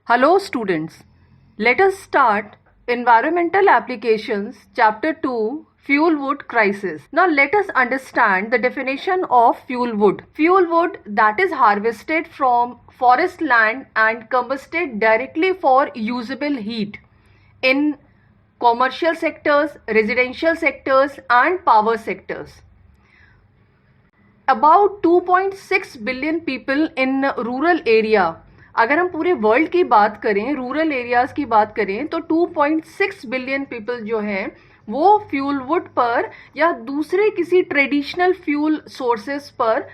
Hello students, let us start Environmental Applications Chapter 2 Fuel Wood Crisis. Now let us understand the definition of fuel wood. Fuel wood that is harvested from forest land and combusted directly for usable heat in commercial sectors, residential sectors and power sectors. About 2.6 billion people in rural area, अगर हम पूरे world की बात करें, rural areas की बात करें तो 2.6 बिलियन पीपल जो हैं वो फ्यूल वुड पर या दूसरे किसी ट्रेडिशनल फ्यूल सोर्सेस पर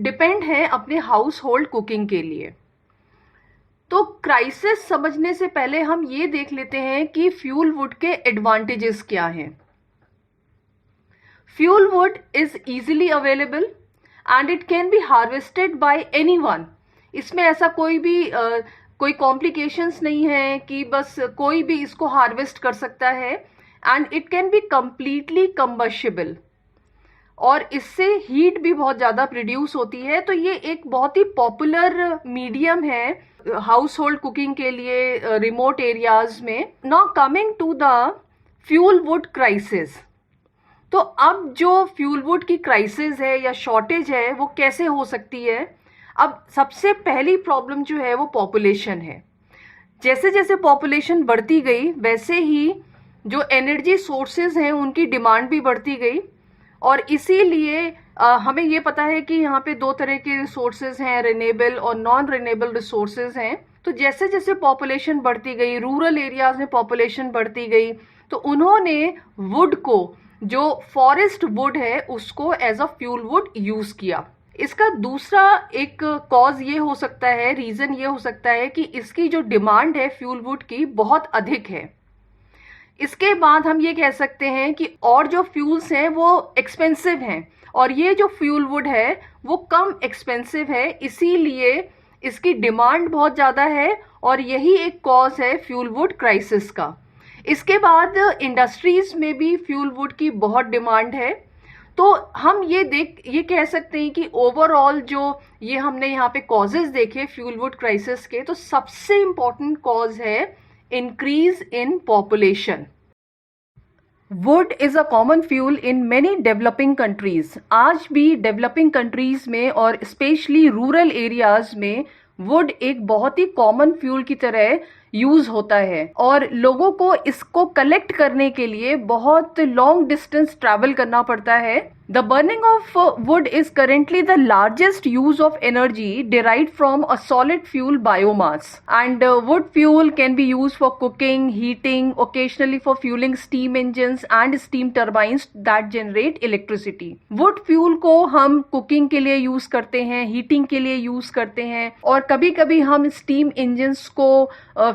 डिपेंड हैं अपने हाउस होल्ड कुकिंग के लिए। तो क्राइसिस समझने से पहले हम ये देख लेते हैं कि फ्यूल वुड के एडवांटेजेस क्या हैं। Fuel wood is easily available and it can be harvested by anyone. इसमें ऐसा कोई कॉम्प्लिकेशंस नहीं है कि बस कोई भी इसको हार्वेस्ट कर सकता है and it can be completely combustible और इससे हीट भी बहुत ज़्यादा प्रोड्यूस होती है। तो ये एक बहुत ही पॉपुलर मीडियम है हाउस होल्ड कुकिंग के लिए रिमोट एरियाज में। Now coming to the fuel wood crisis, तो अब जो फ्यूल वुड की क्राइसिस है या शॉर्टेज है वो कैसे हो सकती है। अब सबसे पहली प्रॉब्लम जो है वो पॉपुलेशन है। जैसे जैसे पॉपुलेशन बढ़ती गई वैसे ही जो एनर्जी सोर्सेज हैं उनकी डिमांड भी बढ़ती गई और इसीलिए हमें ये पता है कि यहाँ पे दो तरह के रिसोर्सेज हैं, रिन्यूएबल और नॉन रिन्यूएबल रिसोर्सेज हैं। तो जैसे जैसे पॉपुलेशन बढ़ती गई, रूरल एरियाज में पॉपुलेशन बढ़ती गई, तो उन्होंने वुड को, जो फॉरेस्ट वुड है, उसको as a fuel wood use किया। इसका दूसरा एक कॉज ये हो सकता है, रीजन ये हो सकता है कि इसकी जो डिमांड है फ्यूल वुड की बहुत अधिक है। इसके बाद हम ये कह सकते हैं कि और जो फ्यूल्स हैं वो एक्सपेंसिव हैं और ये जो फ्यूल वुड है वो कम एक्सपेंसिव है, इसीलिए इसकी डिमांड बहुत ज़्यादा है और यही एक कॉज है फ्यूल वुड क्राइसिस का। इसके बाद इंडस्ट्रीज में भी फ्यूल वुड की बहुत डिमांड है। तो हम ये कह सकते हैं कि ओवरऑल जो ये हमने यहाँ पे कॉजेज देखे फ्यूल वुड क्राइसिस के, तो सबसे इम्पॉर्टेंट कॉज है increase in population. Would is a common fuel in many developing countries. आज भी डेवलपिंग कंट्रीज में और स्पेशली रूरल एरियाज में वुड एक बहुत ही कॉमन फ्यूल की तरह यूज होता है और लोगों को इसको कलेक्ट करने के लिए बहुत लॉन्ग डिस्टेंस ट्रैवल करना पड़ता है। The burning of would is currently the largest use of energy derived from a solid fuel biomass, and wood fuel can be used for cooking, heating, occasionally for fueling steam engines and steam turbines that generate electricity. wood fuel को हम cooking के लिए use करते हैं, heating के लिए use करते हैं और कभी कभी हम स्टीम इंजन्स को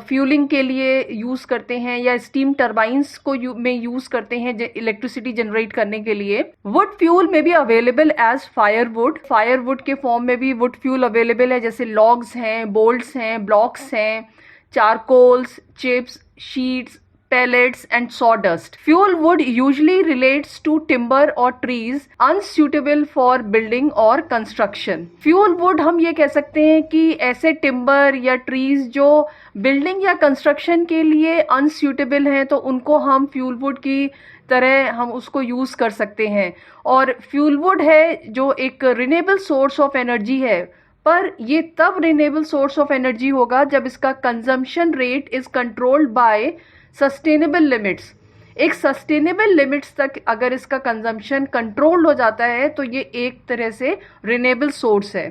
फ्यूलिंग के लिए यूज करते हैं या स्टीम टर्बाइंस को में यूज करते हैं इलेक्ट्रिसिटी जनरेट करने के लिए। वुड फ्यूल में भी अवेलेबल एज फायरवुड। फायरवुड के फॉर्म में भी वुड फ्यूल अवेलेबल है, जैसे लॉग्स हैं, बोल्ट्स हैं, ब्लॉक्स हैं, charcoals, chips, sheets, pellets and sawdust. Fuel wood usually relates to timber or trees unsuitable for building or construction. Fuel wood हम ये कह सकते हैं कि ऐसे timber या trees जो building या construction के लिए unsuitable हैं, तो उनको हम fuel wood की तरह हम उसको यूज़ कर सकते हैं। और fuel wood है जो एक renewable source of energy है, पर ये तब रिन्यूएबल सोर्स ऑफ एनर्जी होगा जब इसका consumption rate is controlled by sustainable limits. एक सस्टेनेबल लिमिट्स तक अगर इसका कंजम्पशन कंट्रोल हो जाता है तो ये एक तरह से रिन्यूएबल सोर्स है।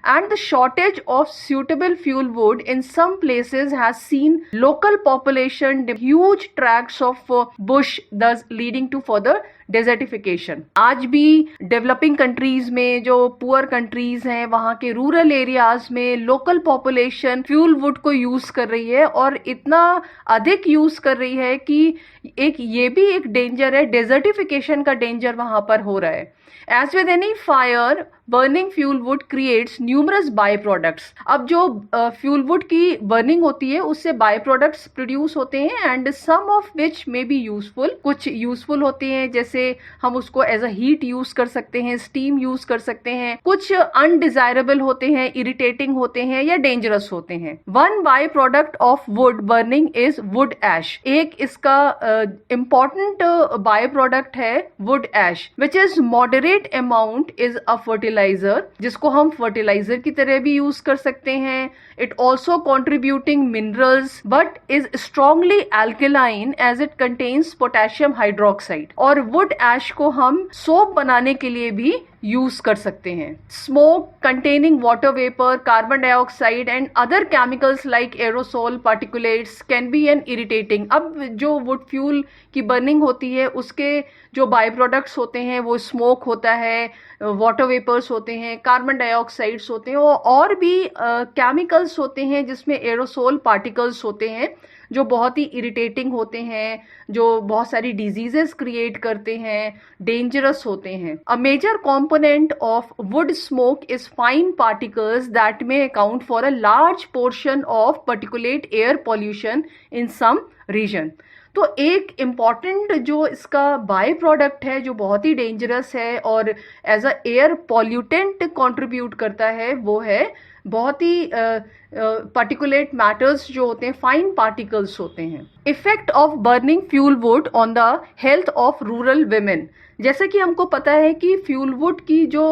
And the shortage of suitable fuel wood in some places has seen local population huge tracts of bush, thus leading to further desertification. आज भी डेवलपिंग कंट्रीज में जो पुअर कंट्रीज हैं वहाँ के रूरल एरियाज में local population fuel wood को use कर रही है और इतना अधिक यूज कर रही है कि ये भी एक डेंजर है, डेजर्टिफिकेशन का डेंजर वहाँ पर हो रहा है। As with any fire, burning fuel wood creates numerous byproducts. अब जो फ्यूल वुड की बर्निंग होती है उससे बाय प्रोडक्ट्स प्रोड्यूस होते हैं and some of which may be useful. कुछ यूजफुल होते हैं जैसे जैसे हम उसको एज अ हीट यूज कर सकते हैं, स्टीम यूज कर सकते हैं। कुछ अनडिजायरेबल होते हैं, इरिटेटिंग होते हैं या डेंजरस होते हैं। One byproduct of wood burning is wood ash. एक इसका इंपॉर्टेंट बाय प्रोडक्ट है wood ash, which is moderate amount is a fertiliser, जिसको हम फर्टिलाइजर की तरह भी यूज कर सकते हैं। It also contributing minerals but is strongly alkaline as it contains potassium hydroxide. और वुड एश को हम सोप बनाने के लिए भी यूज कर सकते हैं। Smoke containing water vapour, carbon dioxide and other chemicals like aerosol particulates can be an irritating. अब जो वुड फ्यूल की बर्निंग होती है उसके जो बाय प्रोडक्ट्स होते हैं वो स्मोक होता है, वाटर वेपर्स होते हैं, कार्बन डाइऑक्साइड्स होते हैं और भी केमिकल्स होते हैं जिसमें एरोसोल पार्टिकल्स होते हैं जो बहुत ही इरिटेटिंग होते हैं, जो बहुत सारी डिजीजेस क्रिएट करते हैं, डेंजरस होते हैं। A major component of wood smoke is fine particles that may account for a large portion of particulate air pollution in some region. तो एक इम्पॉर्टेंट जो इसका बाय प्रोडक्ट है जो बहुत ही डेंजरस है और as a air pollutant contribute करता है वो है बहुत ही पार्टिकुलेट मैटर्स जो होते हैं, फाइन पार्टिकल्स होते हैं। Effect of burning fuel wood on the health of rural women. जैसे कि हमको पता है कि फ्यूल वुड की जो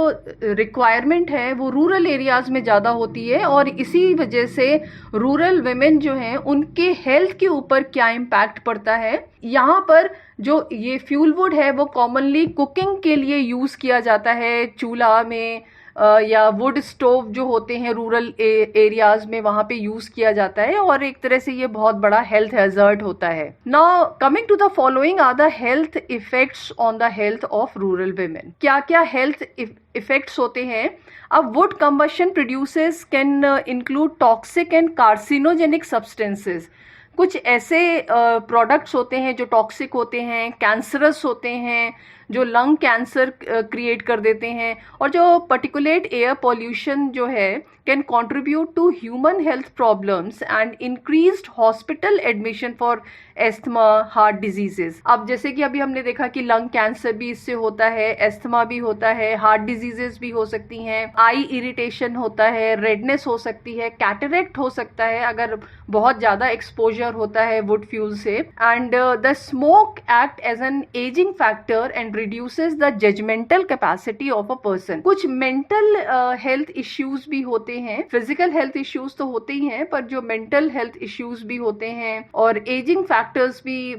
रिक्वायरमेंट है वो रूरल एरियाज में ज़्यादा होती है और इसी वजह से रूरल विमेन जो हैं उनके हेल्थ के ऊपर क्या इम्पैक्ट पड़ता है। यहाँ पर जो ये फ्यूल वुड है वो कॉमनली कुकिंग के लिए यूज़ किया जाता है, चूल्हा में या वुड स्टोव जो होते हैं रूरल एरियाज में वहाँ पे यूज़ किया जाता है और एक तरह से ये बहुत बड़ा हेल्थ हैजर्ड होता है। Now coming to the following are the health effects on the health of rural women. क्या क्या हेल्थ इफेक्ट्स होते हैं? अब wood combustion produces can include toxic and carcinogenic substances. कुछ ऐसे प्रोडक्ट्स होते हैं जो टॉक्सिक होते हैं, कैंसरस होते हैं, जो लंग कैंसर क्रिएट कर देते हैं और जो पर्टिकुलेट एयर पॉल्यूशन जो है can contribute to human health problems and increased hospital admission for asthma, heart diseases. अब जैसे कि अभी हमने देखा कि लंग कैंसर भी इससे होता है, एस्थमा भी होता है, हार्ट डिजीजेस भी हो सकती हैं, आई इरिटेशन होता है, रेडनेस हो सकती है, कैटरेक्ट हो सकता है अगर बहुत ज़्यादा एक्सपोजर होता है वुड फ्यूल से। And the smoke act as an ageing factor and reduces the judgemental capacity of a person. कुछ मेंटल हेल्थ इश्यूज भी होते हैं, फिजिकल हेल्थ इश्यूज तो होते ही हैं पर जो मेंटल हेल्थ इश्यूज भी होते हैं और एजिंग फैक्टर्स भी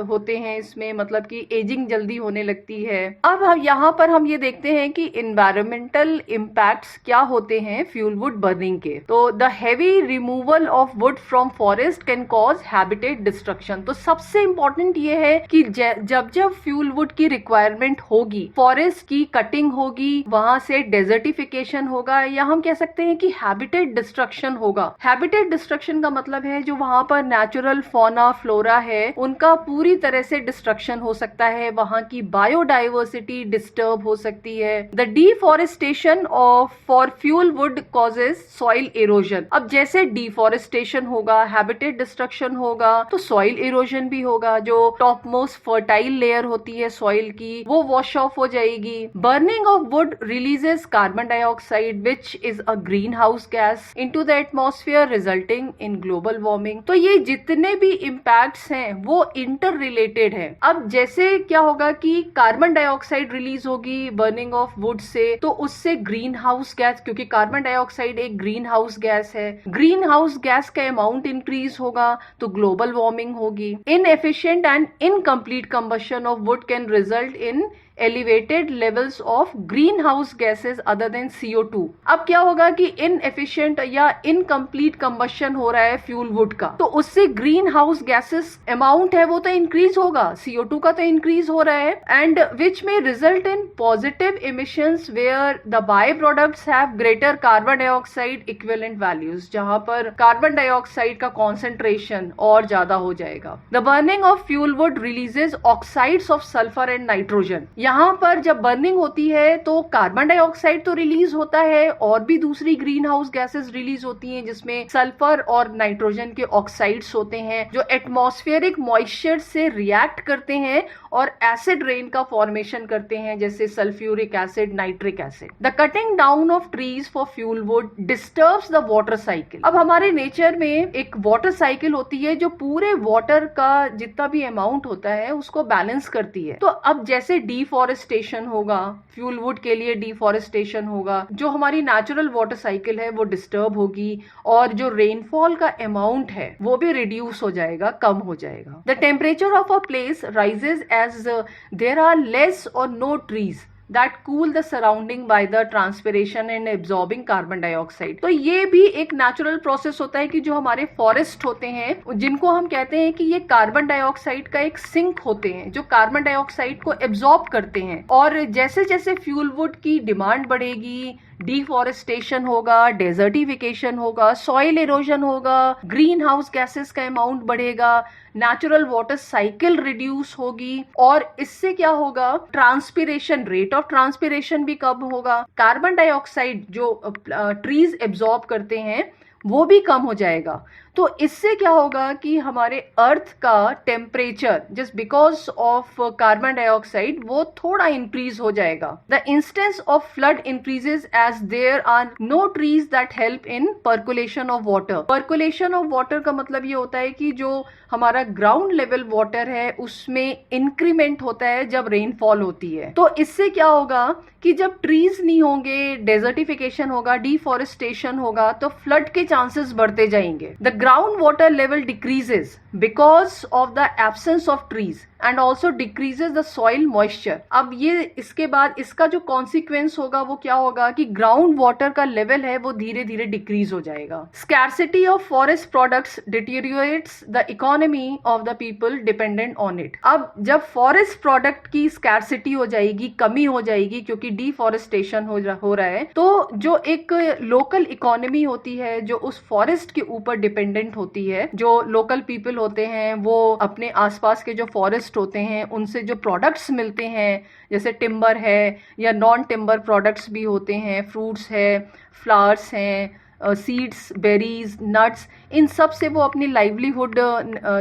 होते हैं इसमें, मतलब कि एजिंग जल्दी होने लगती है। अब हम यहाँ पर हम ये देखते हैं कि इन्वायरमेंटल इम्पैक्ट्स क्या होते हैं फ्यूल वुड बर्निंग के। तो the heavy removal of wood from forest can cause habitat destruction. तो सबसे इंपॉर्टेंट ये है कि जब जब फ्यूल वुड की रिक्वायरमेंट होगी, फॉरेस्ट की कटिंग होगी, वहां से डेजर्टिफिकेशन होगा या हम कह सकते हैं कि हैबिटेट डिस्ट्रक्शन होगा। हैबिटेट डिस्ट्रक्शन का मतलब है जो वहां पर नेचुरल फौना फ्लोरा है उनका पूरी तरह से डिस्ट्रक्शन हो सकता है, वहां की बायोडाइवर्सिटी डिस्टर्ब हो सकती है। The deforestation of for fuel wood causes soil erosion. अब जैसे डिफॉरेस्टेशन होगा, हैबिटेट डिस्ट्रक्शन होगा तो सॉइल इरोजन भी होगा। जो टॉप मोस्ट फर्टाइल लेयर होती है सॉइल की वो वॉश ऑफ हो जाएगी। Burning of would releases carbon dioxide which is a green house gas into the atmosphere resulting in global warming. तो ये जितने भी इम्पैक्ट्स हैं वो इंटर रिलेटेड है। अब जैसे क्या होगा कि कार्बन डाइऑक्साइड रिलीज होगी बर्निंग ऑफ वुड से तो उससे ग्रीन हाउस गैस, क्योंकि कार्बन डाइऑक्साइड एक ग्रीन हाउस गैस है, ग्रीन हाउस गैस का अमाउंट इंक्रीज होगा तो ग्लोबल वार्मिंग होगी। Inefficient and incomplete combustion of would can result in elevated levels of greenhouse gases other than CO2। अब क्या होगा कि inefficient या incomplete combustion हो रहा है फ्यूल वुड का तो उससे ग्रीन हाउस गैसेस अमाउंट है वो तो इंक्रीज होगा, CO2 का तो इंक्रीज हो रहा है and which may result in positive emissions where the by products have greater carbon dioxide equivalent values, जहां पर कार्बन डाइऑक्साइड का कॉन्सेंट्रेशन और ज्यादा हो जाएगा। The burning of fuel would releases oxides of sulphur and nitrogen. यहाँ पर जब बर्निंग होती है तो कार्बन डाइऑक्साइड तो रिलीज होता है और भी दूसरी ग्रीन हाउस गैसेस रिलीज होती हैं जिसमें सल्फर और नाइट्रोजन के ऑक्साइड्स होते हैं जो एटमॉस्फेरिक मॉइस्चर से रिएक्ट करते हैं और एसिड रेन का फॉर्मेशन करते हैं, जैसे sulphuric acid, nitric acid. The cutting down of trees for fuel wood disturbs the water cycle. अब हमारे नेचर में एक वाटर साइकिल होती है जो पूरे वाटर का जितना भी अमाउंट होता है उसको बैलेंस करती है। तो अब जैसे डिफॉरेस्टेशन होगा, फ्यूल वुड के लिए डिफॉरेस्टेशन होगा, जो हमारी नेचुरल वाटर साइकिल है वो डिस्टर्ब होगी और जो रेनफॉल का अमाउंट है वो भी रिड्यूस हो जाएगा, कम हो जाएगा। The temperature of a place rises as there are less और no trees that cool the surrounding by the transpiration and absorbing carbon dioxide। तो ये भी एक नेचुरल प्रोसेस होता है कि जो हमारे फॉरेस्ट होते हैं जिनको हम कहते हैं कि ये कार्बन डाइऑक्साइड का एक सिंक होते हैं जो कार्बन डाइऑक्साइड को एब्जॉर्ब करते हैं। और जैसे जैसे फ्यूल वुड की डिमांड बढ़ेगी, डिफॉरेस्टेशन होगा, डेजर्टिफिकेशन होगा, सॉइल इरोजन होगा, ग्रीन हाउस गैसेस का अमाउंट बढ़ेगा, नेचुरल वाटर साइकिल रिड्यूस होगी और इससे क्या होगा, ट्रांसपिरेशन, रेट ऑफ ट्रांसपिरेशन भी कम होगा, कार्बन डाइऑक्साइड जो ट्रीज एब्जॉर्ब करते हैं वो भी कम हो जाएगा। तो इससे क्या होगा कि हमारे अर्थ का temperature just because of carbon dioxide वो थोड़ा इंक्रीज हो जाएगा। The instance of flood increases as there are no trees that help in percolation of water. Percolation of water का मतलब ये होता है कि जो हमारा ग्राउंड लेवल वाटर है उसमें इंक्रीमेंट होता है जब रेनफॉल होती है। तो इससे क्या होगा कि जब ट्रीज नहीं होंगे, डेजर्टिफिकेशन होगा, डिफॉरेस्टेशन होगा, तो फ्लड के चांसेस बढ़ते जाएंगे। The ground water level decreases because of the absence of trees and also decreases the soil moisture. अब ये इसके बाद इसका जो कॉन्सिक्वेंस होगा वो क्या होगा कि ग्राउंड वाटर का लेवल है वो धीरे धीरे डिक्रीज हो जाएगा। Scarcity of forest products deteriorates the economy of the people dependent on it. अब जब फॉरेस्ट प्रोडक्ट की स्कैर्सिटी हो जाएगी, कमी हो जाएगी क्योंकि डिफॉरेस्टेशन हो रहा है, तो जो एक लोकल इकोनॉमी होती है जो उस फॉरेस्ट के ऊपर डिपेंडेंट होती है, जो लोकल पीपल होते हैं वो अपने आसपास के जो फॉरेस्ट होते हैं उनसे जो प्रोडक्ट्स मिलते हैं, जैसे टिम्बर है या नॉन टिम्बर प्रोडक्ट्स भी होते हैं, फ्रूट्स है, फ्लावर्स हैं, सीड्स, बेरीज, नट्स, इन सब से वो अपनी लाइवलीहुड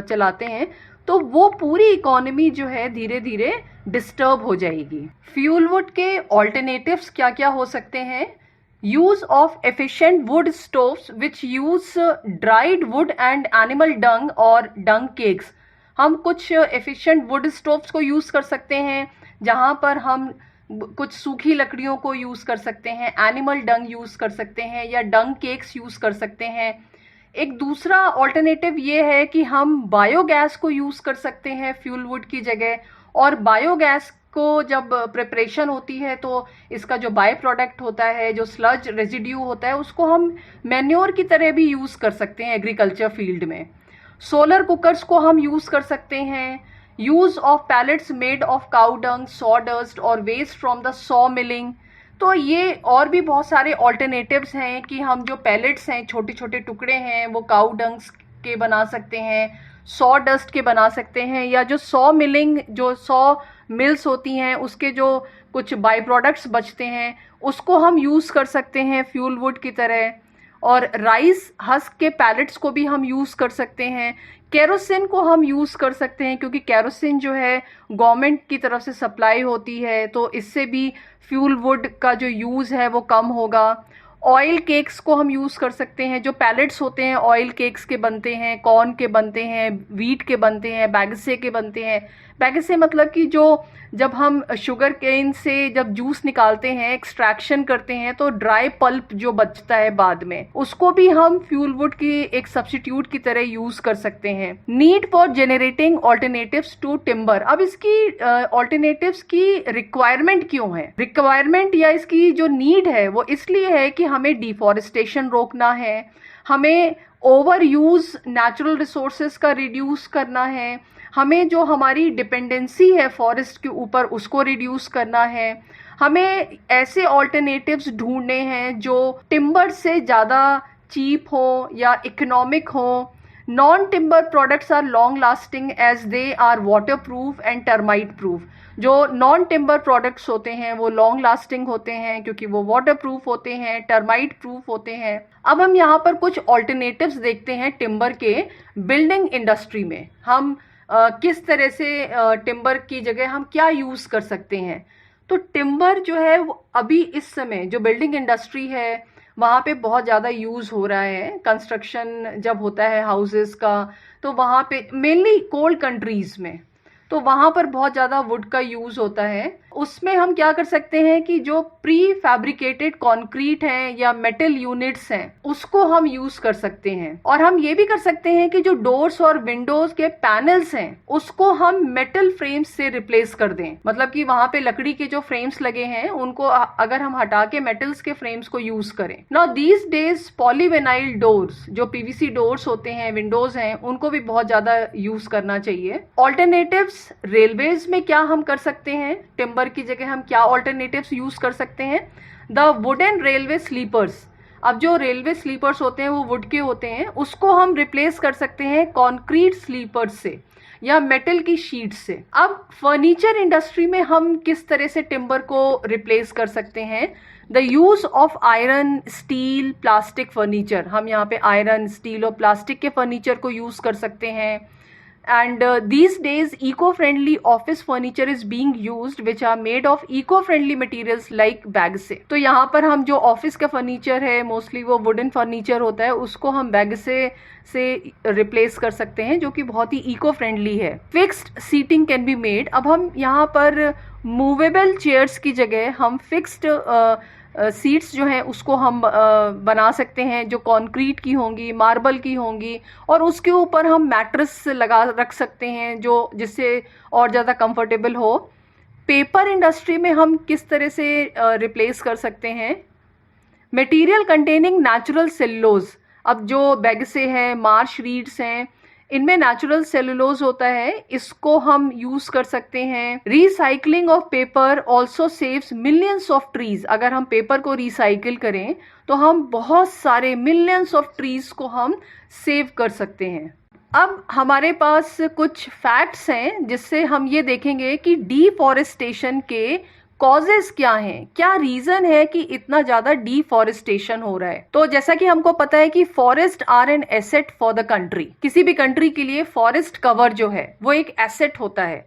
चलाते हैं। तो वो पूरी इकोनॉमी जो है धीरे धीरे डिस्टर्ब हो जाएगी। फ्यूल वुड के ऑल्टरनेटिव्स क्या क्या हो सकते हैं? Use of efficient would stoves which use dried would and animal डंग और डंग केक्स। हम कुछ एफिशिएंट वुड स्टोव्स को यूज कर सकते हैं जहां पर हम कुछ सूखी लकड़ियों को यूज कर सकते हैं, एनिमल डंग यूज कर सकते हैं या डंग केक्स यूज कर सकते हैं। एक दूसरा ऑल्टरनेटिव ये है कि हम बायोगैस को यूज कर सकते हैं फ्यूल वुड की जगह, और बायोगैस को जब प्रिपरेशन होती है तो इसका जो बाय प्रोडक्ट होता है, जो स्लज रेजिड्यू होता है, उसको हम मैन्योर की तरह भी यूज कर सकते हैं एग्रीकल्चर फील्ड में। सोलर कुकर्स को हम यूज कर सकते हैं। Use of pellets made of cow dung, sawdust और waste from the saw milling. तो ये और भी बहुत सारे ऑल्टरनेटिव्स हैं कि हम जो पैलेट्स हैं, छोटे छोटे टुकड़े हैं, वो काउ डंग्स के बना सकते हैं, सॉ डस्ट के बना सकते हैं, या जो सॉ मिलिंग, जो सॉ मिल्स होती हैं उसके जो कुछ बाई प्रोडक्ट्स बचते हैं उसको हम यूज़ कर सकते हैं फ्यूल वुड की तरह। और राइस हस्क के पैलेट्स को भी हम यूज़ कर सकते हैं। केरोसिन को हम यूज़ कर सकते हैं क्योंकि केरोसिन जो है गवर्नमेंट की तरफ से सप्लाई होती है, तो इससे भी फ्यूल वुड का जो यूज़ है वो कम होगा। ऑयल केक्स को हम यूज़ कर सकते हैं। जो पैलेट्स होते हैं ऑयल केक्स के बनते हैं, कॉर्न के बनते हैं, वीट के बनते हैं, बैगसे के बनते हैं। बैगसे मतलब कि जो जब हम शुगर केन से जब जूस निकालते हैं, एक्सट्रैक्शन करते हैं, तो ड्राई पल्प जो बचता है बाद में, उसको भी हम फ्यूल वुड की एक सब्स्टिट्यूट की तरह यूज कर सकते हैं। Need for generating alternatives to timber. अब इसकी ऑल्टरनेटिव्स की रिक्वायरमेंट क्यों है? रिक्वायरमेंट या इसकी जो नीड है वो इसलिए है कि हमें डिफॉरेस्टेशन रोकना है, हमें ओवर यूज नेचुरल रिसोर्सेज का रिड्यूस करना है, हमें जो हमारी डिपेंडेंसी है फॉरेस्ट के ऊपर उसको रिड्यूस करना है, हमें ऐसे ऑल्टरनेटिव्स ढूंढने हैं जो टिम्बर से ज़्यादा चीप हो या इकोनॉमिक हो। Non timber products are long lasting as they are water proof and termite proof. जो नॉन टिम्बर प्रोडक्ट्स होते हैं वो लॉन्ग लास्टिंग होते हैं क्योंकि वो वाटर प्रूफ होते हैं, टर्माइट प्रूफ होते हैं। अब हम यहाँ पर कुछ ऑल्टरनेटिव्स देखते हैं टिम्बर के बिल्डिंग इंडस्ट्री में। हम किस तरह से टिम्बर की जगह हम क्या यूज़ कर सकते हैं। तो टिम्बर जो है वो अभी इस समय जो बिल्डिंग इंडस्ट्री है वहाँ पे बहुत ज़्यादा यूज़ हो रहा है। कंस्ट्रक्शन जब होता है हाउसेस का, तो वहाँ पे मेनली कोल्ड कंट्रीज़ में, तो वहाँ पर बहुत ज़्यादा वुड का यूज़ होता है। उसमें हम क्या कर सकते हैं कि जो प्री फैब्रिकेटेड कंक्रीट हैं या मेटल यूनिट्स हैं उसको हम यूज़ कर सकते हैं। और हम ये भी कर सकते हैं कि जो डोर्स और विंडोज के पैनल्स हैं उसको हम मेटल फ्रेम्स से रिप्लेस कर दें। मतलब कि वहाँ पे लकड़ी के जो फ्रेम्स लगे हैं उनको अगर हम हटा के मेटल्स के फ्रेम्स को यूज़ करें। Now these days polyvinyl doors, जो पीवीसी डोर्स होते हैं, विंडोज हैं, उनको भी बहुत ज़्यादा यूज़ करना चाहिए। ऑल्टरनेटिव्स रेलवेज में क्या हम कर सकते हैं, टिम्बर की जगह हम क्या ऑल्टरनेटिव्स यूज कर सकते हैं। द वुडन रेलवे स्लीपर्स, अब जो रेलवे स्लीपर्स होते हैं वो वुड के होते हैं, उसको हम रिप्लेस कर सकते हैं कॉन्क्रीट स्लीपर्स से या मेटल की शीट से। अब फर्नीचर इंडस्ट्री में हम किस तरह से टिम्बर को रिप्लेस कर सकते हैं। The use of iron, steel, plastic furniture, हम यहाँ पे आयरन, स्टील और प्लास्टिक के फर्नीचर को यूज कर सकते हैं। And these days eco-friendly office furniture is being used which are made of eco-friendly materials like bag से। तो यहाँ पर हम जो ऑफिस का फर्नीचर है मोस्टली वो वुडन फर्नीचर होता है, उसको हम बैग से रिप्लेस कर सकते हैं जो कि बहुत ही इको फ्रेंडली है। Fixed seating can be made, अब हम यहाँ पर मूवेबल चेयर्स की जगह हम फिक्स्ड सीट्स जो हैं उसको हम बना सकते हैं जो कंक्रीट की होंगी, मार्बल की होंगी, और उसके ऊपर हम मैट्रेस लगा रख सकते हैं जो जिससे और ज़्यादा कंफर्टेबल हो। पेपर इंडस्ट्री में हम किस तरह से रिप्लेस कर सकते हैं। मटेरियल कंटेनिंग नेचुरल सेलुलोज, अब जो बैग से हैं, मार्श रीड्स हैं, इनमें नेचुरल सेलुलोज होता है, इसको हम यूज कर सकते हैं। Recycling of paper also saves millions of trees, अगर हम पेपर को रिसाइकिल करें तो हम बहुत सारे मिलियंस ऑफ ट्रीज को हम सेव कर सकते हैं। अब हमारे पास कुछ फैक्ट्स हैं जिससे हम ये देखेंगे कि डिफॉरेस्टेशन के कॉजेस क्या हैं, क्या रीजन है कि इतना ज्यादा डिफॉरेस्टेशन हो रहा है। तो जैसा कि हमको पता है कि forest are an asset for the country, किसी भी कंट्री के लिए फॉरेस्ट कवर जो है वो एक एसेट होता है।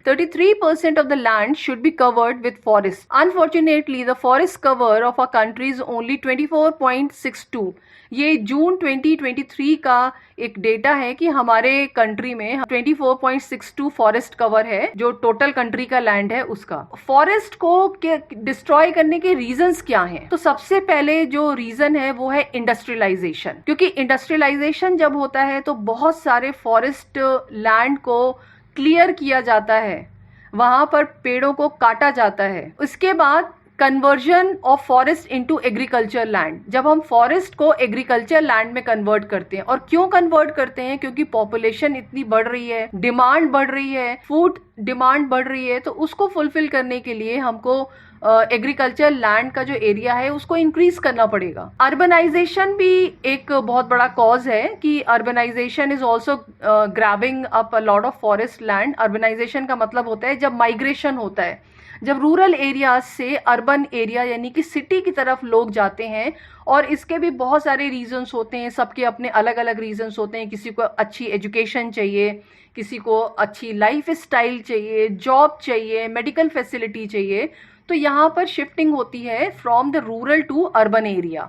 33% of the land should be covered with forest. Unfortunately, the forest cover of our country is only 24.62. ये जून 2023 का एक डेटा है कि हमारे कंट्री में 24.62 फॉरेस्ट कवर है जो टोटल कंट्री का लैंड है उसका। फॉरेस्ट को डिस्ट्रॉय करने के रीजंस क्या हैं? तो सबसे पहले जो रीजन है वो है इंडस्ट्रियलाइजेशन, क्योंकि इंडस्ट्रियलाइजेशन जब होता है तो बहुत सारे फॉरेस्ट लैंड को क्लियर किया जाता है, वहां पर पेड़ों को काटा जाता है। उसके बाद conversion of forest into agriculture land, जब हम फॉरेस्ट को एग्रीकल्चर लैंड में कन्वर्ट करते हैं, और क्यों कन्वर्ट करते हैं, क्योंकि पॉपुलेशन इतनी बढ़ रही है, डिमांड बढ़ रही है, फूड डिमांड बढ़ रही है, तो उसको फुलफिल करने के लिए हमको एग्रीकल्चर लैंड का जो एरिया है उसको इंक्रीज करना पड़ेगा। अर्बनाइजेशन भी एक बहुत बड़ा कॉज है कि urbanisation is also grabbing up a lot of forest land. Urbanisation का मतलब होता है जब माइग्रेशन होता है, जब रूरल एरिया से अर्बन एरिया यानी कि सिटी की तरफ लोग जाते हैं, और इसके भी बहुत सारे रीजंस होते हैं, सबके अपने अलग अलग रीजंस होते हैं। किसी को अच्छी एजुकेशन चाहिए, किसी को अच्छी लाइफ स्टाइल चाहिए, जॉब चाहिए, मेडिकल फैसिलिटी चाहिए, तो यहाँ पर शिफ्टिंग होती है from the rural to urban area.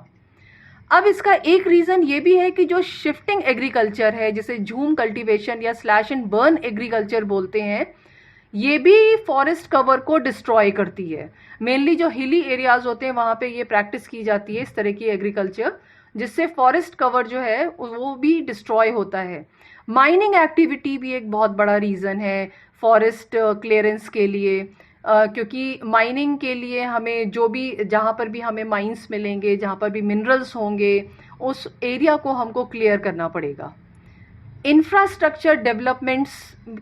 अब इसका एक रीजन ये भी है कि जो शिफ्टिंग एग्रीकल्चर है, जिसे झूम कल्टीवेशन या स्लैश एंड बर्न एग्रीकल्चर बोलते हैं, ये भी फॉरेस्ट कवर को डिस्ट्रॉय करती है। मेनली जो हिली एरियाज होते हैं वहाँ पे ये प्रैक्टिस की जाती है इस तरह की एग्रीकल्चर, जिससे फॉरेस्ट कवर जो है वो भी डिस्ट्रॉय होता है। माइनिंग एक्टिविटी भी एक बहुत बड़ा रीज़न है फॉरेस्ट क्लियरेंस के लिए, क्योंकि माइनिंग के लिए हमें जो भी, जहाँ पर भी हमें माइंस मिलेंगे, जहाँ पर भी मिनरल्स होंगे, उस एरिया को हमको क्लियर करना पड़ेगा। इंफ्रास्ट्रक्चर डेवलपमेंट्स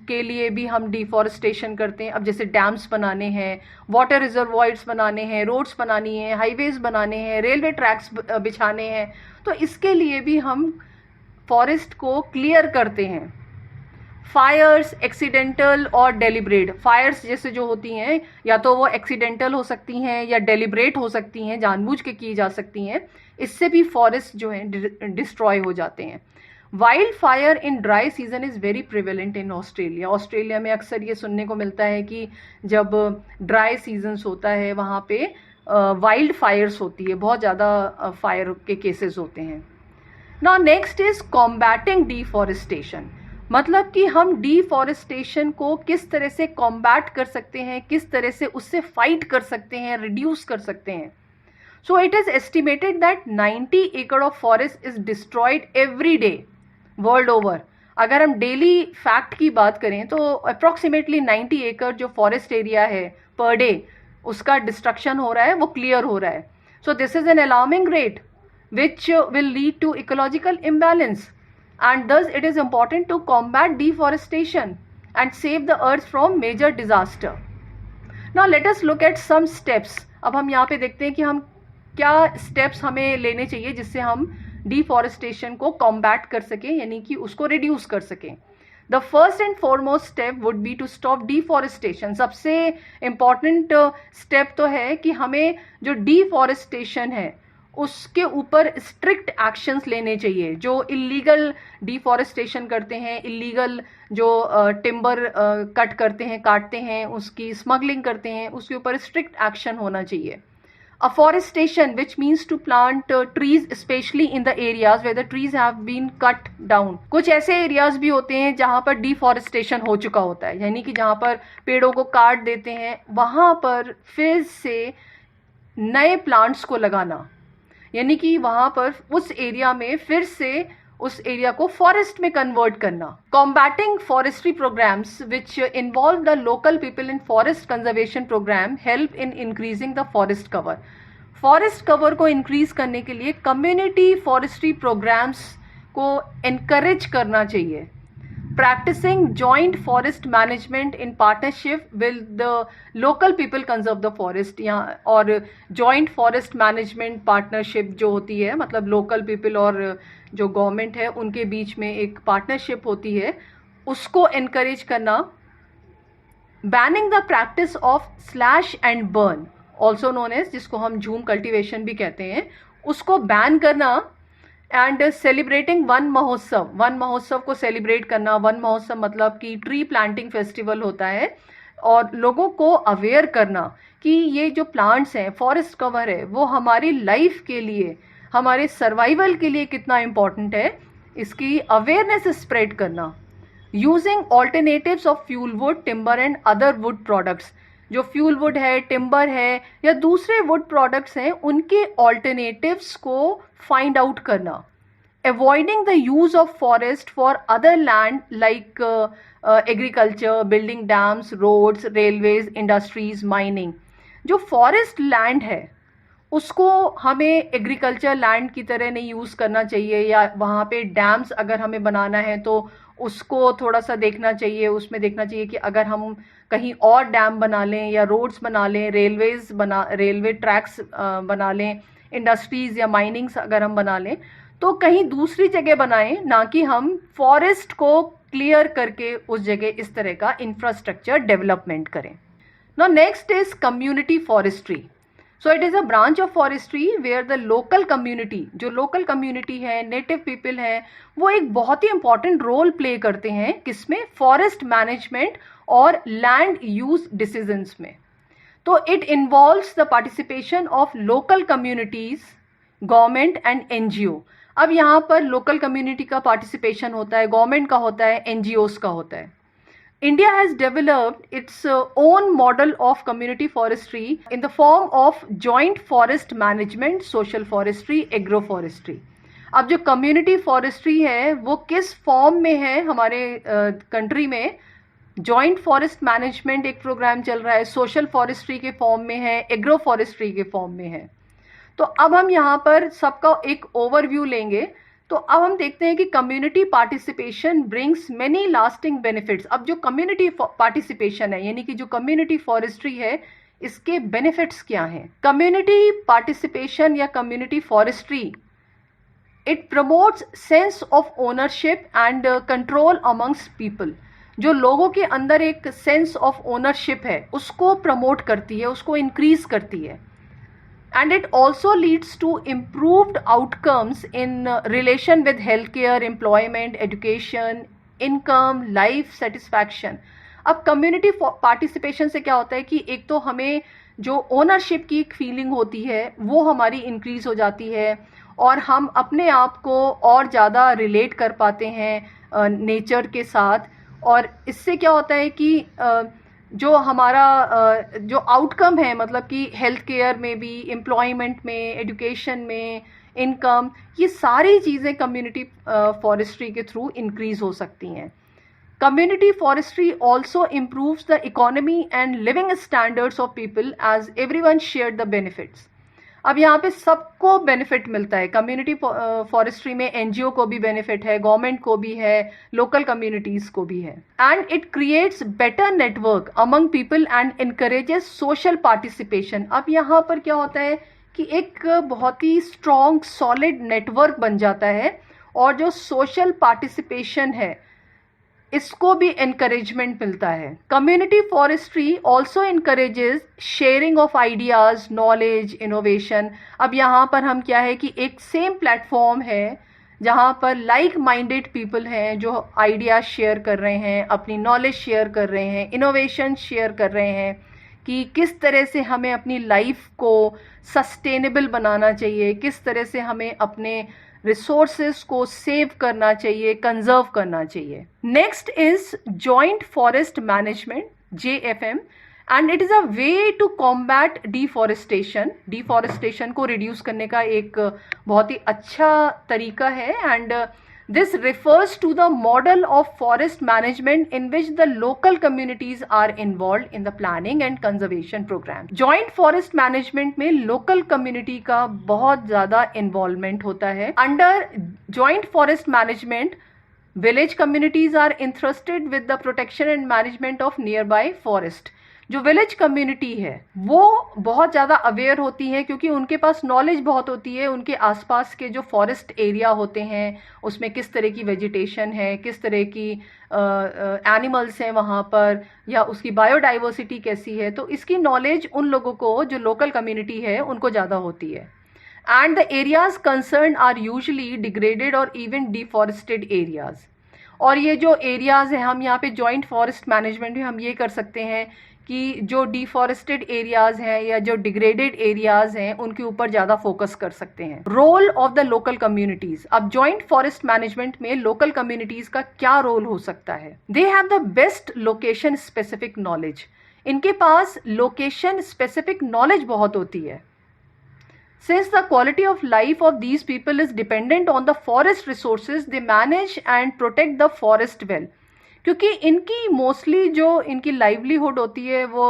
के लिए भी हम डिफॉरेस्टेशन करते हैं। अब जैसे डैम्स बनाने हैं, वाटर रिजर्वॉयर्स बनाने हैं, रोड्स बनानी है, हाईवेज बनाने हैं, रेलवे ट्रैक्स बिछाने हैं, तो इसके लिए भी हम फॉरेस्ट को क्लियर करते हैं। फायर्स एक्सीडेंटल और डेलिब्रेट, फायर्स जैसे जो होती हैं या तो वो एक्सीडेंटल हो सकती हैं या डेलिब्रेट हो सकती हैं, जानबूझ के की जा सकती हैं, इससे भी फॉरेस्ट जो है डिस्ट्रॉय हो जाते हैं। Wild fire in dry season is very prevalent in Australia. Australia में अक्सर ये सुनने को मिलता है कि जब ड्राई सीजन्स होता है वहाँ पे वाइल्ड फायर्स होती है, बहुत ज़्यादा फायर के केसेस होते हैं। Now next is combating deforestation, मतलब कि हम डिफॉरेस्टेशन को किस तरह से कॉम्बैट कर सकते हैं, किस तरह से उससे फाइट कर सकते हैं, रिड्यूस कर सकते हैं। सो इट इज़ एस्टिमेटेड दैट 90 एकड़ of forest is destroyed every day world over. अगर हम डेली फैक्ट की बात करें तो अप्रॉक्सीमेटली 90 एकड़ जो फॉरेस्ट एरिया है पर डे, उसका डिस्ट्रक्शन हो रहा है, वो क्लियर हो रहा है। So this is an alarming rate which will lead to ecological imbalance, and thus it is important to combat deforestation and save the earth from major disaster. Now let us look at some steps. अब हम यहाँ पे देखते हैं कि हम क्या steps हमें लेने चाहिए जिससे हम deforestation को combat कर सकें, यानी कि उसको reduce कर सकें। The first and foremost step would be to stop deforestation. सबसे important step तो है कि हमें जो deforestation है उसके ऊपर स्ट्रिक्ट एक्शंस लेने चाहिए। जो इलीगल डिफॉरेस्टेशन करते हैं, इलीगल जो टिम्बर कट करते हैं, काटते हैं, उसकी स्मगलिंग करते हैं, उसके ऊपर स्ट्रिक्ट एक्शन होना चाहिए। Afforestation which means to plant trees specially in the areas where the trees have been cut down. कुछ ऐसे एरियाज भी होते हैं जहाँ पर डिफॉरेस्टेशन हो चुका होता है, यानी कि जहाँ पर पेड़ों को काट देते हैं, वहाँ पर फिर से नए प्लांट्स को लगाना, यानी कि वहाँ पर उस एरिया में फिर से उस एरिया को फॉरेस्ट में कन्वर्ट करना। Combating forestry programmes which involve the local people in forest conservation programme help in increasing the forest cover. Forest cover को इंक्रीज करने के लिए कम्युनिटी फॉरेस्ट्री प्रोग्राम्स को एनकरेज करना चाहिए। Practicing joint forest management in partnership with the local people conserve the forest, यहाँ और joint forest management partnership जो होती है, मतलब local people और जो government है उनके बीच में एक partnership होती है, उसको encourage करना। Banning the practice of slash and burn, also known as, जिसको हम झूम कल्टिवेशन भी कहते हैं, उसको बैन करना। एंड सेलिब्रेटिंग वन महोत्सव, वन महोत्सव को सेलिब्रेट करना। वन महोत्सव मतलब कि ट्री प्लांटिंग फेस्टिवल होता है, और लोगों को अवेयर करना कि ये जो प्लांट्स हैं, फॉरेस्ट कवर है, वो हमारी लाइफ के लिए, हमारे सर्वाइवल के लिए कितना इम्पॉर्टेंट है, इसकी अवेयरनेस स्प्रेड करना। Using alternatives of fuel wood, timber and other wood products, जो फ्यूल वुड है, टिम्बर है या दूसरे वुड प्रोडक्ट्स हैं, उनके ऑल्टरनेटिव्स को फाइंड आउट करना। Avoiding the use of forest for other land like agriculture, building dams, roads, railways, industries, mining. जो फॉरेस्ट लैंड है उसको हमें एग्रीकल्चर लैंड की तरह नहीं यूज़ करना चाहिए, या वहाँ पे डैम्स अगर हमें बनाना है तो उसको थोड़ा सा देखना चाहिए, उसमें देखना चाहिए कि अगर हम कहीं और डैम बना लें या रोड्स बना लें, रेलवे ट्रैक्स बना लें, इंडस्ट्रीज़ या माइनिंग्स अगर हम बना लें तो कहीं दूसरी जगह बनाएं, ना कि हम फॉरेस्ट को क्लियर करके उस जगह इस तरह का इंफ्रास्ट्रक्चर डेवलपमेंट करें। Now next is community forestry. So it is a branch of forestry where the local community, जो लोकल कम्युनिटी है, नेटिव पीपल हैं, वो एक बहुत ही इंपॉर्टेंट रोल प्ले करते हैं किसमें, फॉरेस्ट मैनेजमेंट और लैंड यूज डिसीजंस में। तो it involves the participation of local communities, government and NGO. अब यहाँ पर लोकल कम्युनिटी का पार्टिसिपेशन होता है, गवर्नमेंट का होता है, एनजीओज का होता है। India has developed its own model of community forestry in the form of joint forest management, social forestry, agroforestry. अब जो community forestry है वो किस फॉर्म में है हमारे कंट्री में? जॉइंट फॉरेस्ट मैनेजमेंट एक प्रोग्राम चल रहा है, सोशल फॉरेस्ट्री के फॉर्म में है, एग्रो फॉरेस्ट्री के फॉर्म में है। तो अब हम यहाँ पर सबका एक ओवरव्यू लेंगे। तो अब हम देखते हैं कि community participation brings many lasting benefits. अब जो कम्युनिटी पार्टिसिपेशन है, यानी कि जो कम्युनिटी फॉरेस्ट्री है, इसके बेनिफिट्स क्या हैं? कम्युनिटी पार्टिसिपेशन या community forestry, it promotes sense of ownership and control amongst people. जो लोगों के अंदर एक सेंस ऑफ ओनरशिप है उसको प्रमोट करती है, उसको इंक्रीज करती है। and it also leads to improved outcomes in relation with healthcare, employment, education, income, life satisfaction. अब कम्युनिटी पार्टिसिपेशन से क्या होता है कि एक तो हमें जो ओनरशिप की एक फीलिंग होती है वो हमारी इंक्रीज हो जाती है और हम अपने आप को और ज़्यादा रिलेट कर पाते हैं नेचर के साथ, और इससे क्या होता है कि जो हमारा जो आउटकम है, मतलब कि हेल्थ केयर में भी, एम्प्लॉयमेंट में, एजुकेशन में, इनकम, ये सारी चीज़ें कम्युनिटी फॉरेस्ट्री के थ्रू इंक्रीज हो सकती हैं. Community forestry also improves the economy and living standards of people as everyone shared the benefits. अब यहाँ पे सबको बेनिफिट मिलता है. कम्युनिटी फॉरेस्ट्री में एनजीओ को भी बेनिफिट है, गवर्नमेंट को भी है, लोकल कम्युनिटीज को भी है. And it creates better network among people and encourages social participation. अब यहाँ पर क्या होता है कि एक बहुत ही स्ट्रॉन्ग सॉलिड नेटवर्क बन जाता है और जो सोशल पार्टिसिपेशन है इसको भी encouragement मिलता है. Community forestry also encourages sharing of ideas, knowledge, innovation. अब यहाँ पर हम क्या है कि एक सेम प्लेटफॉर्म है जहाँ पर लाइक माइंडेड पीपल हैं जो आइडियाज़ शेयर कर रहे हैं, अपनी नॉलेज शेयर कर रहे हैं, इनोवेशन शेयर कर रहे हैं कि किस तरह से हमें अपनी लाइफ को सस्टेनेबल बनाना चाहिए, किस तरह से हमें अपने रिसोर्सेज को सेव करना चाहिए, कंजर्व करना चाहिए. Next is joint forest management, JFM, and it is a way to combat deforestation. Deforestation को रिड्यूस करने का एक बहुत ही अच्छा तरीका है. And this refers to the model of forest management in which the local communities are involved in the planning and conservation program. Joint forest management में local community का बहुत ज़्यादा involvement होता है. Under joint forest management, village communities are entrusted with the protection and management of nearby forest. जो village community है वो बहुत ज़्यादा अवेयर होती है क्योंकि उनके पास नॉलेज बहुत होती है. उनके आसपास के जो फॉरेस्ट एरिया होते हैं उसमें किस तरह की वेजिटेशन है, किस तरह की एनिमल्स हैं वहाँ पर, या उसकी बायोडाइवर्सिटी कैसी है, तो इसकी नॉलेज उन लोगों को जो लोकल कम्युनिटी है उनको ज़्यादा होती है. And the areas concern are usually degraded और इवन डिफॉरेस्टेड एरियाज. और ये जो एरियाज़ हैं, हम यहाँ पे जॉइंट फॉरेस्ट मैनेजमेंट में हम ये कर सकते हैं कि जो डिफॉरेस्टेड एरियाज़ हैं या जो डिग्रेडेड एरियाज़ हैं उनके ऊपर ज़्यादा फोकस कर सकते हैं. Role of the local communities. अब जॉइंट फॉरेस्ट मैनेजमेंट में लोकल कम्युनिटीज़ का क्या रोल हो सकता है? They have the best location specific knowledge. इनके पास लोकेशन स्पेसिफिक नॉलेज बहुत होती है. Since the quality of life of these people is dependent on the forest resources, they manage and protect the forest well. क्योंकि इनकी mostly जो इनकी livelihood होती है वो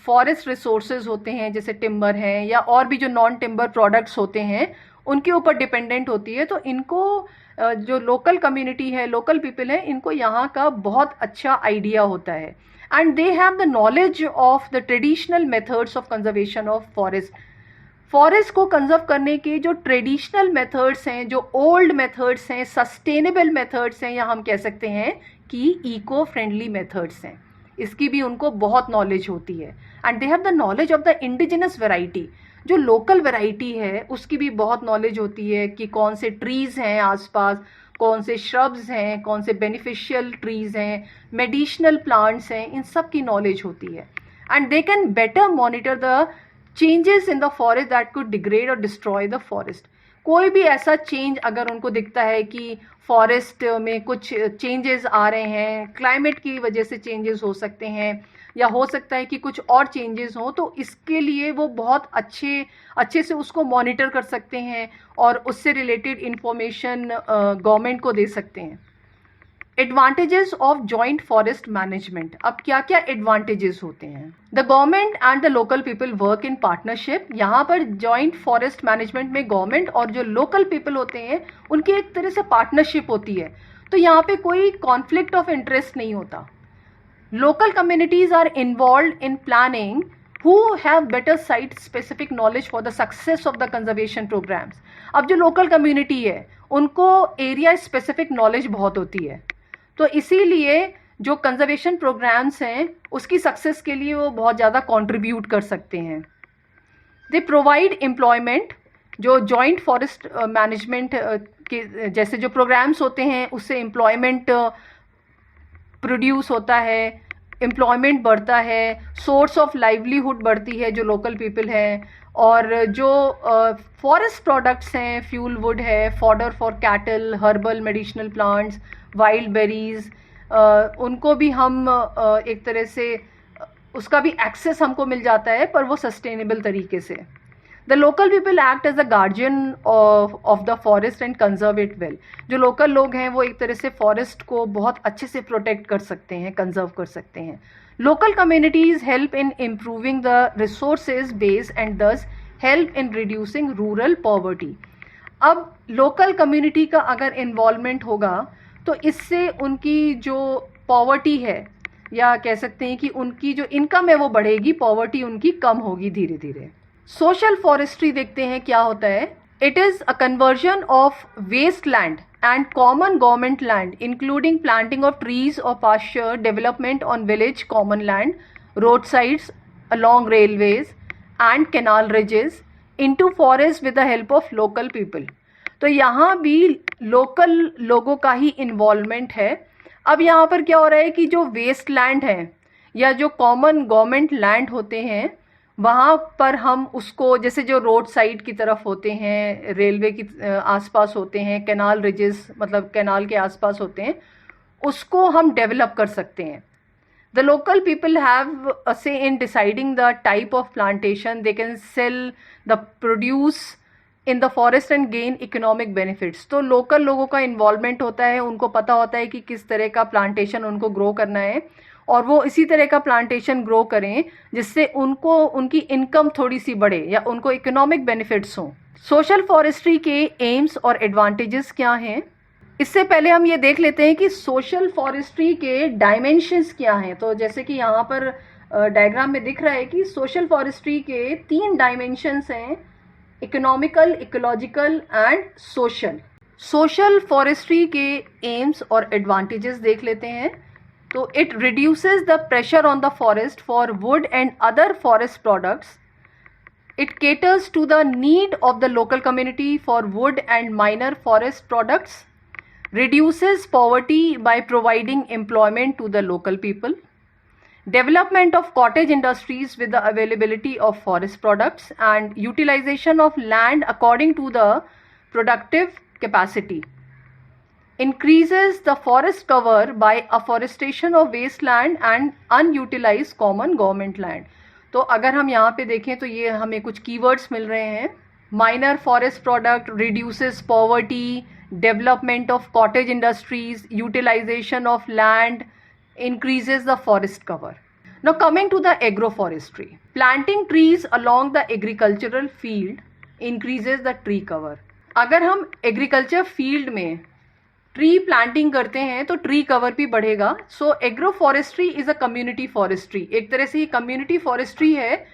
फॉरेस्ट रिसोर्सेज होते हैं, जैसे टिम्बर हैं या और भी जो नॉन टिम्बर प्रोडक्ट्स होते हैं उनके ऊपर डिपेंडेंट होती है. तो इनको जो लोकल कम्युनिटी है, लोकल पीपल है, इनको यहाँ का बहुत अच्छा आइडिया होता है. And they have the knowledge of the traditional methods of conservation of forest. Forest को कंजर्व करने के जो ट्रेडिशनल मेथड्स हैं, जो ओल्ड मेथड्स हैं, सस्टेनेबल मेथड्स हैं, या हम कह सकते हैं कि इको फ्रेंडली मेथड्स हैं, इसकी भी उनको बहुत नॉलेज होती है. And they have the knowledge of the indigenous variety. जो लोकल वैरायटी है उसकी भी बहुत नॉलेज होती है कि कौन से ट्रीज़ हैं आसपास, कौन से श्रब्स हैं, कौन से बेनिफिशियल ट्रीज़ हैं, मेडिसिनल प्लांट्स हैं, इन सब की नॉलेज होती है. And they can better monitor the changes in the forest that could degrade और डिस्ट्रॉय द फॉरेस्ट. कोई भी ऐसा चेंज अगर उनको दिखता है कि फॉरेस्ट में कुछ चेंजेस आ रहे हैं, क्लाइमेट की वजह से चेंजेस हो सकते हैं या हो सकता है कि कुछ और चेंजेस हों, तो इसके लिए वो बहुत अच्छे से उसको मॉनिटर कर सकते हैं और उससे रिलेटेड इंफॉर्मेशन गवर्नमेंट को दे सकते हैं. Advantages of joint forest management. अब क्या क्या एडवांटेजेस होते हैं? The government and the local people work in partnership. यहाँ पर जॉइंट फॉरेस्ट मैनेजमेंट में गवर्नमेंट और जो लोकल पीपल होते हैं उनकी एक तरह से पार्टनरशिप होती है. तो यहाँ पे कोई कॉन्फ्लिक्ट ऑफ इंटरेस्ट नहीं होता. Local communities are involve in planning who have better site specific knowledge for the success of the conservation programs. अब जो लोकल कम्युनिटी है उनको एरिया स्पेसिफिक नॉलेज बहुत होती है, तो इसीलिए जो कंजर्वेशन प्रोग्राम्स हैं उसकी सक्सेस के लिए वो बहुत ज़्यादा कंट्रीब्यूट कर सकते हैं. दे प्रोवाइड एम्प्लॉयमेंट, जो जॉइंट फॉरेस्ट मैनेजमेंट के जैसे जो प्रोग्राम्स होते हैं उससे एम्प्लॉयमेंट प्रोड्यूस होता है, एम्प्लॉयमेंट बढ़ता है, सोर्स ऑफ लाइवलीहुड बढ़ती है जो लोकल पीपल हैं, और जो फॉरेस्ट प्रोडक्ट्स हैं, फ्यूल वुड है, fodder for cattle, herbal medicinal plants, wild berries, उनको भी हम एक तरह से उसका भी एक्सेस हमको मिल जाता है, पर वो सस्टेनेबल तरीके से। The local people act as a guardian of the forest and conserve it well. जो लोकल लोग हैं वो एक तरह से फॉरेस्ट को बहुत अच्छे से प्रोटेक्ट कर सकते हैं, कंजर्व कर सकते हैं। Local communities help in improving the resources base and thus help in reducing rural poverty. अब लोकल कम्युनिटी का अगर इन्वॉल्वमेंट होगा तो इससे उनकी जो पॉवर्टी है, या कह सकते हैं कि उनकी जो इनकम है वो बढ़ेगी, पॉवर्टी उनकी कम होगी धीरे धीरे। सोशल फॉरेस्ट्री देखते हैं क्या होता है। It is a conversion of waste land and common government land including planting of trees और pasture, development on village common land, road sides along railways and canal ridges into forest with the help of local people। तो यहाँ भी local लोगों का ही involvement है। अब यहाँ पर क्या हो रहा है कि जो वेस्ट लैंड है या जो कॉमन गवर्नमेंट लैंड होते हैं वहाँ पर हम उसको, जैसे जो रोड साइड की तरफ होते हैं, रेलवे की आसपास होते हैं, कैनाल रिजेस मतलब कैनाल के आसपास होते हैं, उसको हम डेवलप कर सकते हैं। The local people have a say in deciding the type of plantation. They can sell the produce in the forest and gain economic benefits। तो लोकल लोगों का इन्वॉल्वमेंट होता है, उनको पता होता है कि किस तरह का प्लांटेशन उनको ग्रो करना है और वो इसी तरह का प्लांटेशन ग्रो करें जिससे उनको उनकी इनकम थोड़ी सी बढ़े या उनको इकोनॉमिक बेनिफिट्स हों। सोशल फॉरेस्ट्री के एम्स और एडवांटेजेस क्या हैं, इससे पहले हम ये देख लेते हैं कि सोशल फॉरेस्ट्री के डायमेंशंस क्या हैं। तो जैसे कि यहाँ पर डायग्राम में दिख रहा है कि सोशल फॉरेस्ट्री के 3 डायमेंशंस हैं, economical, ecological and social. Social forestry के एम्स और एडवांटेजेस देख लेते हैं। तो it reduces the pressure on the forest for would and other forest products. It caters to the need of the local community for wood and minor forest products, reduces poverty by providing employment to the local people, development of cottage industries with the availability of forest products, and utilization of land according to the productive capacity, increases the forest cover by afforestation of wasteland and unutilized common government land। तो अगर हम यहाँ पे देखें तो ये हमें कुछ कीवर्ड्स मिल रहे हैं, minor forest product, reduces poverty, development of cottage industries, utilisation of land, increases the forest cover। Now coming to the agroforestry, planting trees along the agricultural field increases the tree cover। अगर हम agriculture field में tree planting करते हैं तो tree cover भी बढ़ेगा। So agro forestry is a community forestry, एक तरह से ये कम्युनिटी फॉरेस्ट्री है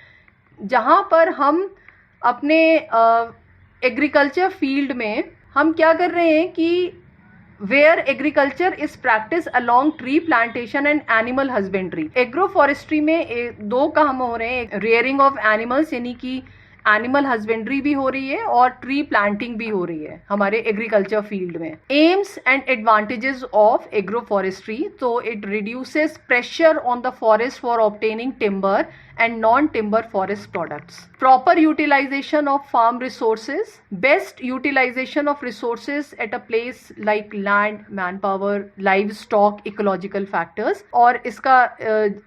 जहाँ पर हम अपने एग्रीकल्चर फील्ड में हम क्या कर रहे हैं कि where agriculture is practice along tree plantation and animal husbandry. Agro forestry में 2 काम हो रहे हैं, रेयरिंग ऑफ एनिमल्स यानी कि एनिमल हस्बेंड्री भी हो रही है और ट्री प्लांटिंग भी हो रही है हमारे एग्रीकल्चर फील्ड में। Aims and advantages of agro forestry, तो it reduces pressure on the forest for obtaining timber and non-timber forest products, proper utilization of farm resources, best utilization of resources at a place like land, manpower, livestock, ecological factors। और इसका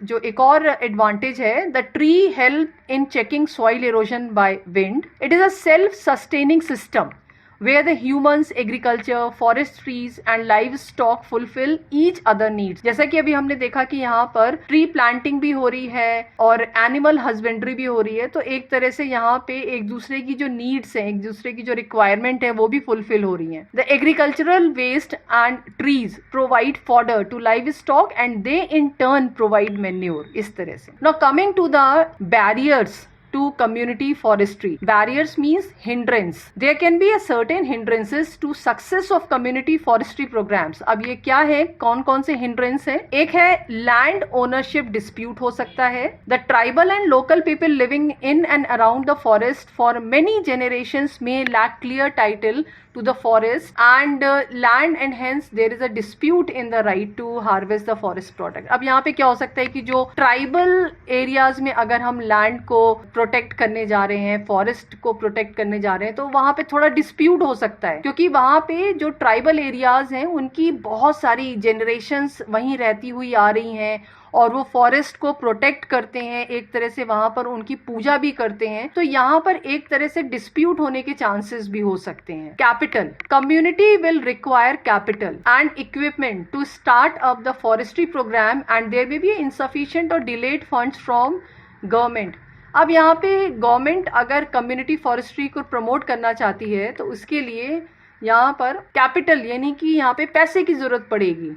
जो एक और advantage है, the tree help in checking soil erosion by wind। It is a self-sustaining system where the humans, agriculture, forest trees and livestock fulfill each other needs। जैसा कि अभी हमने देखा कि यहाँ पर ट्री प्लांटिंग भी हो रही है और एनिमल हस्बेंड्री भी हो रही है, तो एक तरह से यहाँ पे एक दूसरे की जो नीड्स हैं, एक दूसरे की जो रिक्वायरमेंट है वो भी फुलफिल हो रही हैं। The agricultural waste and trees provide fodder to livestock and they in turn provide manure. इस तरह से now coming to the barriers to community forestry. Barriers means hindrance. There can be a certain hindrances to success of community forestry programs. अब ये क्या है, कौन कौन से hindrance है? एक है land ownership dispute हो सकता है. The tribal and local people living in and around the forest for many generations may lack clear title to the forest and land, and hence there is a dispute in the right to harvest the forest product. अब यहाँ पे क्या हो सकता है कि जो tribal areas में अगर हम लैंड को प्रोटेक्ट करने जा रहे हैं, फॉरेस्ट को प्रोटेक्ट करने जा रहे हैं, तो वहाँ पे थोड़ा डिस्प्यूट हो सकता है, क्योंकि वहाँ पे जो ट्राइबल एरियाज हैं उनकी बहुत सारी जनरेशन्स वहीं रहती हुई आ रही हैं और वो फॉरेस्ट को प्रोटेक्ट करते हैं, एक तरह से वहाँ पर उनकी पूजा भी करते हैं. तो यहाँ पर एक तरह से डिस्प्यूट होने के चांसेस भी हो सकते हैं. Capital. Community will require capital and equipment to start up the forestry programme and there may be insufficient और डिलेड फंड्स फ्रॉम गवर्नमेंट. अब यहाँ पे गवर्नमेंट अगर कम्युनिटी फॉरेस्ट्री को प्रमोट करना चाहती है तो उसके लिए यहाँ पर कैपिटल यानी कि यहाँ पे पैसे की ज़रूरत पड़ेगी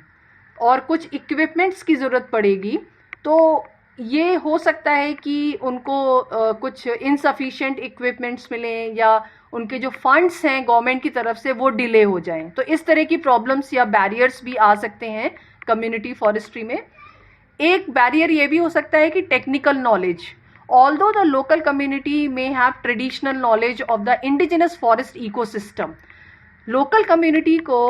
और कुछ इक्विपमेंट्स की ज़रूरत पड़ेगी. तो ये हो सकता है कि उनको कुछ इनसफिशिएंट इक्विपमेंट्स मिलें या उनके जो फंड्स हैं गवर्नमेंट की तरफ से वो डिले हो जाएं. तो इस तरह की प्रॉब्लम्स या बैरियर्स भी आ सकते हैं कम्युनिटी फॉरेस्ट्री में. एक बैरियर ये भी हो सकता है कि technical knowledge. Although the local community may have traditional knowledge of the indigenous forest ecosystem, local community को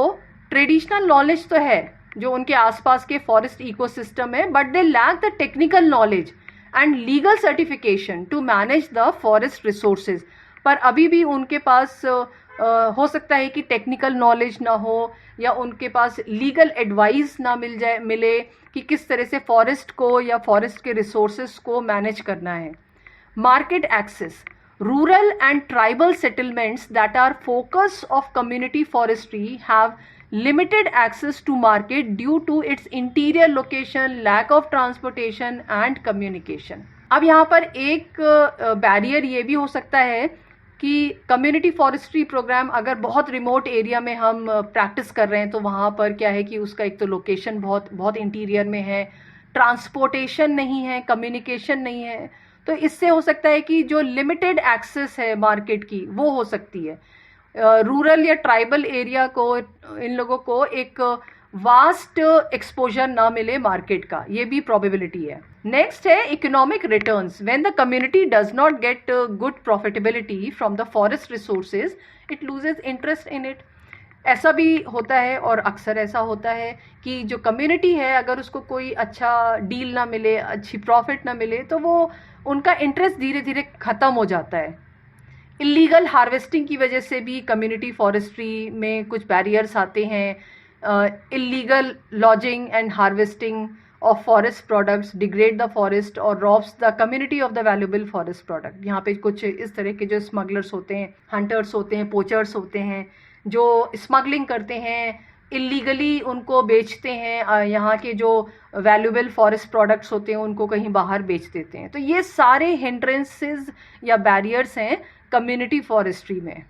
traditional knowledge तो है जो उनके आसपास के फॉरेस्ट इकोसिस्टम है, but they lack the technical knowledge and legal certification to manage the forest resources. पर अभी भी उनके पास हो सकता है कि टेक्निकल नॉलेज ना हो या उनके पास लीगल एडवाइस ना मिले कि किस तरह से फॉरेस्ट को या फॉरेस्ट के रिसोर्सेज को मैनेज करना है. Market access. Rural and tribal settlements that are focus of community forestry have limited access to market due to its interior location, lack of transportation and communication. अब यहाँ पर एक बैरियर ये भी हो सकता है कि कम्युनिटी फॉरेस्ट्री प्रोग्राम अगर बहुत रिमोट एरिया में हम प्रैक्टिस कर रहे हैं तो वहाँ पर क्या है कि उसका एक तो लोकेशन बहुत इंटीरियर में है, ट्रांसपोर्टेशन नहीं है, कम्युनिकेशन नहीं है. तो इससे हो सकता है कि जो लिमिटेड एक्सेस है मार्केट की वो हो सकती है. रूरल या ट्राइबल एरिया को इन लोगों को एक वास्ट एक्सपोजर ना मिले मार्केट का, ये भी प्रोबेबिलिटी है. नेक्स्ट है economic returns. When the community does not get good profitability from the forest resources it loses interest in it. ऐसा भी होता है और अक्सर ऐसा होता है कि जो कम्युनिटी है अगर उसको कोई अच्छा डील ना मिले, अच्छी प्रॉफिट ना मिले, तो वो उनका इंटरेस्ट धीरे धीरे ख़त्म हो जाता है. इलीगल हार्वेस्टिंग की वजह से भी कम्युनिटी फॉरेस्ट्री में कुछ बैरियर्स आते हैं. Illegal logging and harvesting of forest products degrade the forest और robs the community of the valuable forest product. यहाँ पे कुछ इस तरह के जो स्मगलर्स होते हैं, हंटर्स होते हैं, पोचर्स होते हैं, जो स्मगलिंग करते हैं, इलीगली उनको बेचते हैं, यहाँ के जो वैल्यूएबल फॉरेस्ट प्रोडक्ट्स होते हैं उनको कहीं बाहर बेच देते हैं. तो ये सारे हिंड्रेंसेस या बैरियर्स हैं कम्युनिटी फॉरेस्ट्री में.